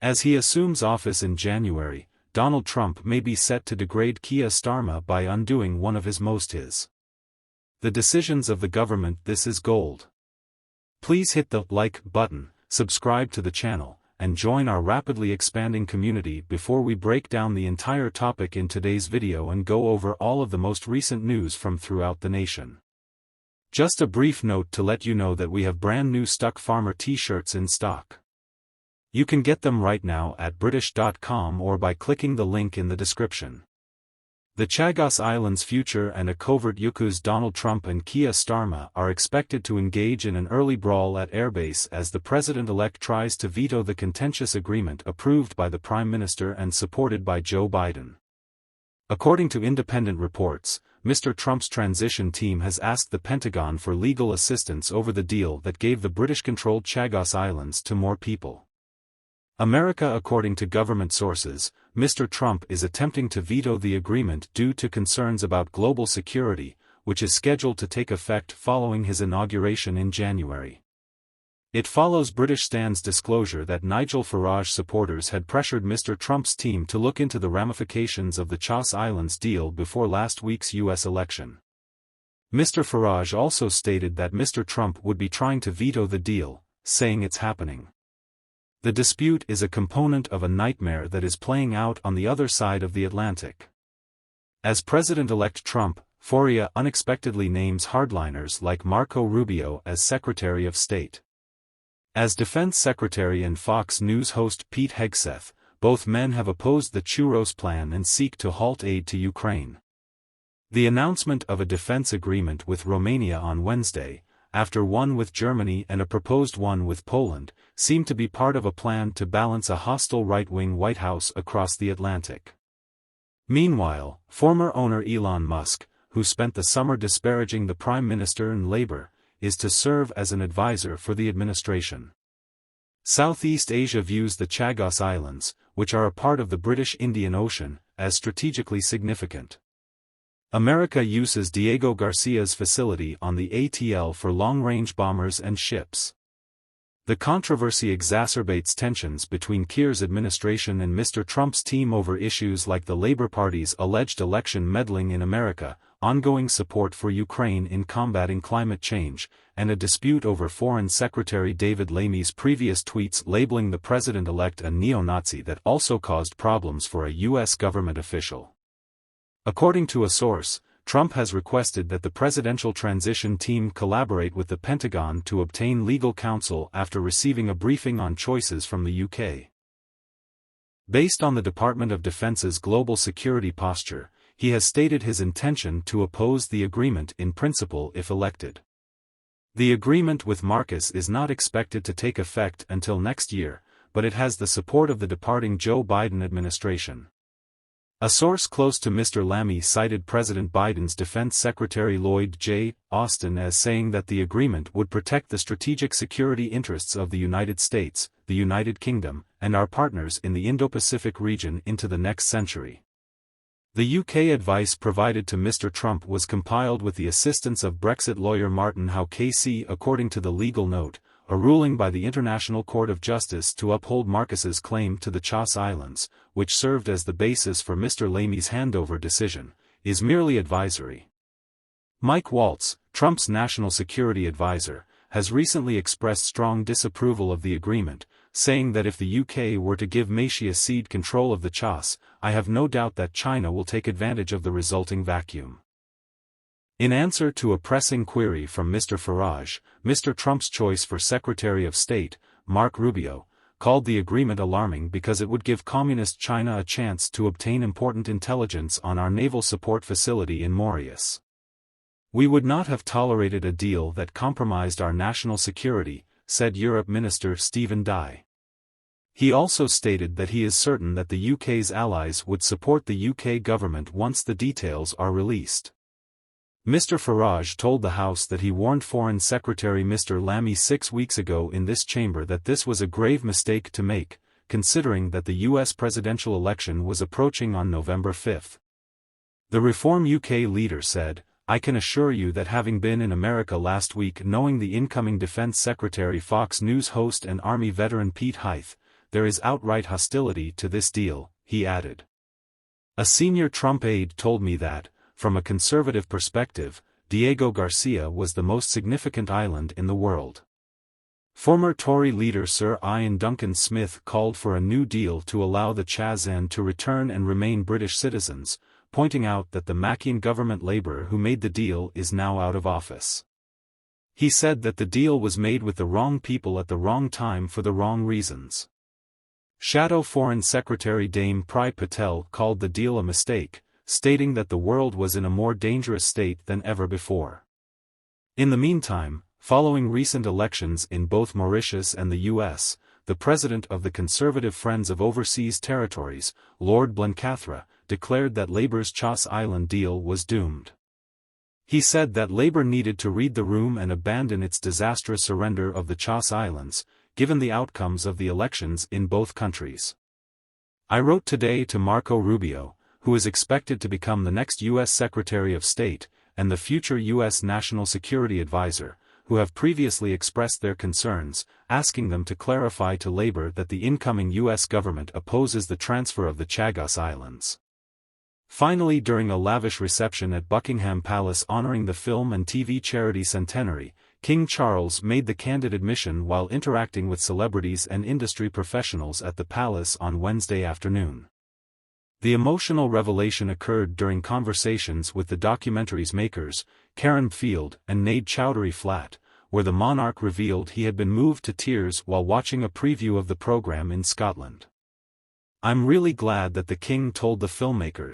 As he assumes office in January, Donald Trump may be set to degrade Keir Starmer by undoing one of his the decisions of the government. This is gold. Please hit the like button, subscribe to the channel, and join our rapidly expanding community before we break down the entire topic in today's video and go over all of the most recent news from throughout the nation. Just a brief note to let you know that we have brand new Stuck Farmer t-shirts in stock. You can get them right now at British.com or by clicking the link in the description. The Chagos Islands future and a covert Yuku's Donald Trump and Keir Starmer are expected to engage in an early brawl at airbase as the president-elect tries to veto the contentious agreement approved by the Prime Minister and supported by Joe Biden. According to independent reports, Mr. Trump's transition team has asked the Pentagon for legal assistance over the deal that gave the British-controlled Chagos Islands to more people. According to government sources, Mr. Trump is attempting to veto the agreement due to concerns about global security, which is scheduled to take effect following his inauguration in January. It follows British Stand's disclosure that Nigel Farage supporters had pressured Mr. Trump's team to look into the ramifications of the Chagos Islands deal before last week's U.S. election. Mr. Farage also stated that Mr. Trump would be trying to veto the deal, saying it's happening. The dispute is a component of a nightmare that is playing out on the other side of the Atlantic. As President-elect Trump, Foria unexpectedly names hardliners like Marco Rubio as Secretary of State. As Defense Secretary and Fox News host Pete Hegseth, both men have opposed the Churros Plan and seek to halt aid to Ukraine. The announcement of a defense agreement with Romania on Wednesday, after one with Germany and a proposed one with Poland, seemed to be part of a plan to balance a hostile right-wing White House across the Atlantic. Meanwhile, former owner Elon Musk, who spent the summer disparaging the Prime Minister and Labour, is to serve as an advisor for the administration. Southeast Asia views the Chagos Islands, which are a part of the British Indian Ocean, as strategically significant. America uses Diego Garcia's facility on the ATL for long-range bombers and ships. The controversy exacerbates tensions between Keir's administration and Mr. Trump's team over issues like the Labour Party's alleged election meddling in America, ongoing support for Ukraine in combating climate change, and a dispute over Foreign Secretary David Lamy's previous tweets labeling the president-elect a neo-Nazi that also caused problems for a U.S. government official. According to a source, Trump has requested that the presidential transition team collaborate with the Pentagon to obtain legal counsel after receiving a briefing on choices from the UK. Based on the Department of Defense's global security posture, he has stated his intention to oppose the agreement in principle if elected. The agreement with Marcus is not expected to take effect until next year, but it has the support of the departing Joe Biden administration. A source close to Mr. Lamy cited President Biden's Defense Secretary Lloyd J. Austin as saying that the agreement would protect the strategic security interests of the United States, the United Kingdom, and our partners in the Indo-Pacific region into the next century. The UK advice provided to Mr. Trump was compiled with the assistance of Brexit lawyer Martin Howe KC. According to the legal note, a ruling by the International Court of Justice to uphold Marcus's claim to the Chagos Islands, which served as the basis for Mr. Lamy's handover decision, is merely advisory. Mike Waltz, Trump's national security advisor, has recently expressed strong disapproval of the agreement, saying that if the UK were to give Malaysia cede control of the Chagos, I have no doubt that China will take advantage of the resulting vacuum. In answer to a pressing query from Mr. Farage, Mr. Trump's choice for Secretary of State, Marco Rubio, called the agreement alarming because it would give Communist China a chance to obtain important intelligence on our naval support facility in Mauritius. We would not have tolerated a deal that compromised our national security, said Europe Minister Stephen Dye. He also stated that he is certain that the UK's allies would support the UK government once the details are released. Mr. Farage told the House that he warned Foreign Secretary Mr. Lamy 6 weeks ago in this chamber that this was a grave mistake to make, considering that the US presidential election was approaching on November 5. The Reform UK leader said, "I can assure you that having been in America last week knowing the incoming Defense Secretary Fox News host and Army veteran Pete Hegseth, there is outright hostility to this deal, he added. A senior Trump aide told me that, from a conservative perspective, Diego Garcia was the most significant island in the world. Former Tory leader Sir Ian Duncan Smith called for a new deal to allow the Chazan to return and remain British citizens, pointing out that the Mackian government Labour who made the deal is now out of office. He said that the deal was made with the wrong people at the wrong time for the wrong reasons. Shadow Foreign Secretary Dame Prabha Patel called the deal a mistake, stating that the world was in a more dangerous state than ever before. In the meantime, following recent elections in both Mauritius and the US, the president of the Conservative Friends of Overseas Territories, Lord Blencathra, declared that Labour's Chas Island deal was doomed. He said that Labour needed to read the room and abandon its disastrous surrender of the Chas Islands, given the outcomes of the elections in both countries. I wrote today to Marco Rubio, who is expected to become the next U.S. Secretary of State, and the future U.S. National Security Advisor, who have previously expressed their concerns, asking them to clarify to Labour that the incoming U.S. government opposes the transfer of the Chagos Islands. Finally, during a lavish reception at Buckingham Palace honoring the film and TV charity centenary, King Charles made the candid admission while interacting with celebrities and industry professionals at the palace on Wednesday afternoon. The emotional revelation occurred during conversations with the documentary's makers, Karen Field and Nade Chowdhury Flatt, where the monarch revealed he had been moved to tears while watching a preview of the program in Scotland. "I'm really glad that the king told the filmmakers